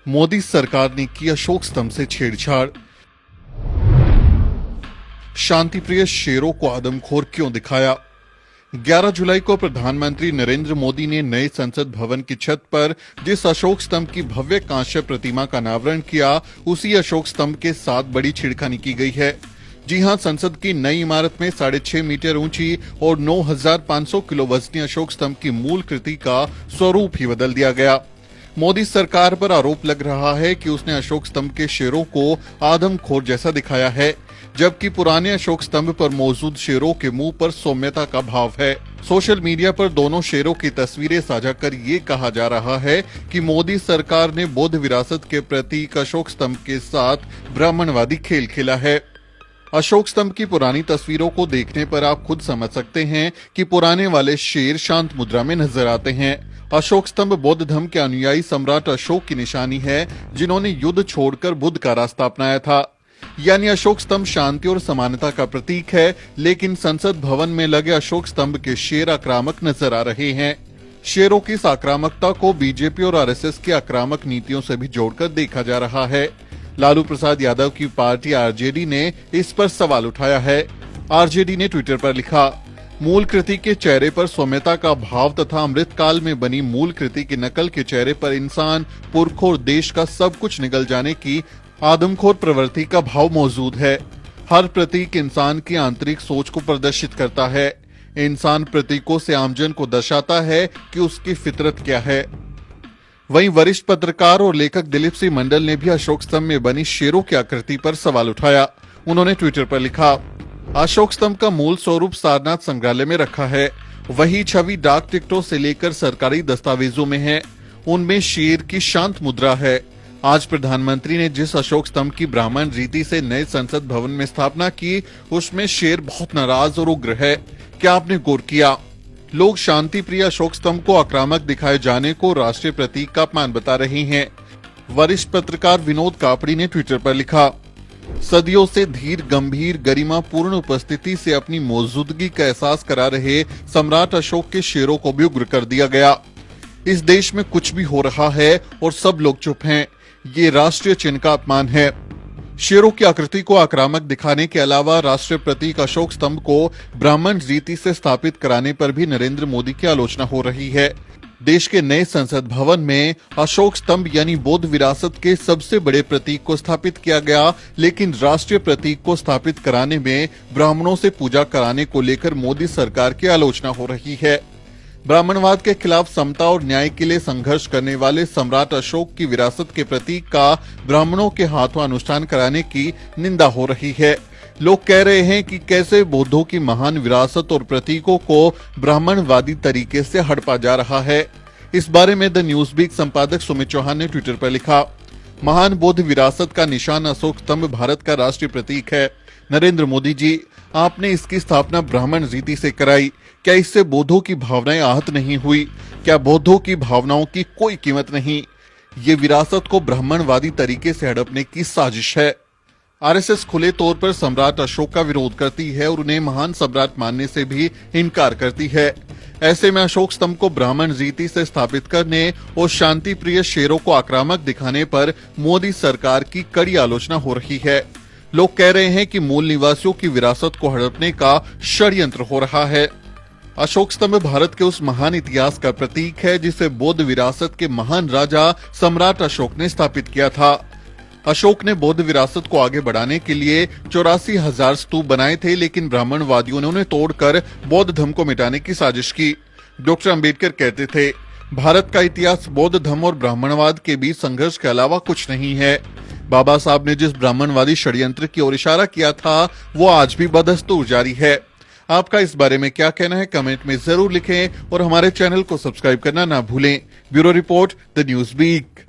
मोदी सरकार ने की अशोक स्तंभ से छेड़छाड़। शांतिप्रिय शेरों को आदमखोर क्यों दिखाया? 11 जुलाई को प्रधानमंत्री नरेंद्र मोदी ने नए संसद भवन की छत पर जिस अशोक स्तंभ की भव्य कांस्य प्रतिमा का अनावरण किया, उसी अशोक स्तंभ के साथ बड़ी छेड़खानी की गई है। जी हां, संसद की नई इमारत में 6.5 मीटर ऊंची और 9,500 किलो वजनी अशोक स्तंभ की मूल कृति का स्वरूप ही बदल दिया गया। मोदी सरकार पर आरोप लग रहा है कि उसने अशोक स्तंभ के शेरों को आदमखोर जैसा दिखाया है, जबकि पुराने अशोक स्तंभ पर मौजूद शेरों के मुंह पर सौम्यता का भाव है। सोशल मीडिया पर दोनों शेरों की तस्वीरें साझा कर ये कहा जा रहा है कि मोदी सरकार ने बौद्ध विरासत के प्रतीक अशोक स्तंभ के साथ ब्राह्मणवादी खेल खेला है। अशोक स्तंभ की पुरानी तस्वीरों को देखने पर आप खुद समझ सकते हैं कि पुराने वाले शेर शांत मुद्रा में नजर आते हैं। अशोक स्तंभ बौद्ध धर्म के अनुयायी सम्राट अशोक की निशानी है, जिन्होंने युद्ध छोड़कर बुद्ध का रास्ता अपनाया था। यानी अशोक स्तंभ शांति और समानता का प्रतीक है, लेकिन संसद भवन में लगे अशोक स्तंभ के शेर आक्रामक नजर आ रहे हैं। शेरों की इस आक्रामकता को बीजेपी और आरएसएस की आक्रामक नीतियों से भी जोड़कर देखा जा रहा है। लालू प्रसाद यादव की पार्टी आरजेडी ने इस पर सवाल उठाया है। आरजेडी ने ट्विटर पर लिखा, मूल कृति के चेहरे पर सौम्यता का भाव तथा अमृतकाल में बनी मूल कृति की नकल के चेहरे पर इंसान, पुरखों और देश का सब कुछ निगल जाने की आदमखोर प्रवृत्ति का भाव मौजूद है। हर प्रतीक इंसान की आंतरिक सोच को प्रदर्शित करता है। इंसान प्रतीकों से आमजन को दर्शाता है कि उसकी फितरत क्या है। वहीं वरिष्ठ पत्रकार और लेखक दिलीप सिंह मंडल ने भी अशोक स्तंभ में बनी शेरों की आकृति पर सवाल उठाया। उन्होंने ट्विटर पर लिखा, अशोक स्तंभ का मूल स्वरूप सारनाथ संग्रहालय में रखा है। वही छवि डाक टिकटों से लेकर सरकारी दस्तावेजों में है। उनमें शेर की शांत मुद्रा है। आज प्रधानमंत्री ने जिस अशोक स्तंभ की ब्राह्मण रीति से नए संसद भवन में स्थापना की, उसमें शेर बहुत नाराज और उग्र है। क्या आपने गौर किया? लोग शांति प्रिय अशोक स्तंभ को आक्रामक दिखाए जाने को राष्ट्रीय प्रतीक का अपमान बता रहे हैं। वरिष्ठ पत्रकार विनोद कापड़ी ने ट्विटर पर लिखा, सदियों से धीर, गंभीर, गरिमा पूर्ण उपस्थिति से अपनी मौजूदगी का एहसास करा रहे सम्राट अशोक के शेरों को भी उग्र कर दिया गया। इस देश में कुछ भी हो रहा है और सब लोग चुप हैं। ये राष्ट्रीय चिन्ह का अपमान है। शेरों की आकृति को आक्रामक दिखाने के अलावा राष्ट्रीय प्रतीक अशोक स्तंभ को ब्राह्मण रीति से स्थापित कराने पर भी नरेंद्र मोदी की आलोचना हो रही है। देश के नए संसद भवन में अशोक स्तंभ यानी बौद्ध विरासत के सबसे बड़े प्रतीक को स्थापित किया गया, लेकिन राष्ट्रीय प्रतीक को स्थापित कराने में ब्राह्मणों से पूजा कराने को लेकर मोदी सरकार की आलोचना हो रही है। ब्राह्मणवाद के खिलाफ समता और न्याय के लिए संघर्ष करने वाले सम्राट अशोक की विरासत के प्रतीक का ब्राह्मणों के हाथों अनुष्ठान कराने की निंदा हो रही है। लोग कह रहे हैं कि कैसे बौद्धों की महान विरासत और प्रतीकों को ब्राह्मणवादी तरीके से हड़पा जा रहा है। इस बारे में द न्यूज वीक संपादक सुमित चौहान ने ट्विटर पर लिखा, महान बौद्ध विरासत का निशान अशोक स्तंभ भारत का राष्ट्रीय प्रतीक है। नरेंद्र मोदी जी, आपने इसकी स्थापना ब्राह्मण रीति से कराई। क्या इससे बौद्धों की भावनाएं आहत नहीं हुई? क्या बौद्धों की भावनाओं की कोई कीमत नहीं? ये विरासत को ब्राह्मणवादी तरीके से हड़पने की साजिश है। आरएसएस खुले तौर पर सम्राट अशोक का विरोध करती है और उन्हें महान सम्राट मानने से भी इनकार करती है। ऐसे में अशोक स्तंभ को ब्राह्मण रीति से स्थापित करने और शांति प्रिय शेरों को आक्रामक दिखाने पर मोदी सरकार की कड़ी आलोचना हो रही है। लोग कह रहे हैं कि मूल निवासियों की विरासत को हड़पने का षड्यंत्र हो रहा है। अशोक स्तंभ भारत के उस महान इतिहास का प्रतीक है जिसे बौद्ध विरासत के महान राजा सम्राट अशोक ने स्थापित किया था। अशोक ने बौद्ध विरासत को आगे बढ़ाने के लिए 84,000 स्तूप बनाए थे, लेकिन ब्राह्मणवादियों ने उन्हें तोड़कर बौद्ध धर्म को मिटाने की साजिश की। डॉक्टर अंबेडकर कहते थे, भारत का इतिहास बौद्ध धर्म और ब्राह्मणवाद के बीच संघर्ष के अलावा कुछ नहीं है। बाबा साहब ने जिस ब्राह्मणवादी षड्यंत्र की ओर इशारा किया था, वो आज भी बदस्तूर जारी है। आपका इस बारे में क्या कहना है, कमेंट में जरूर लिखें और हमारे चैनल को सब्सक्राइब करना ना भूलें। Bureau report, the News week.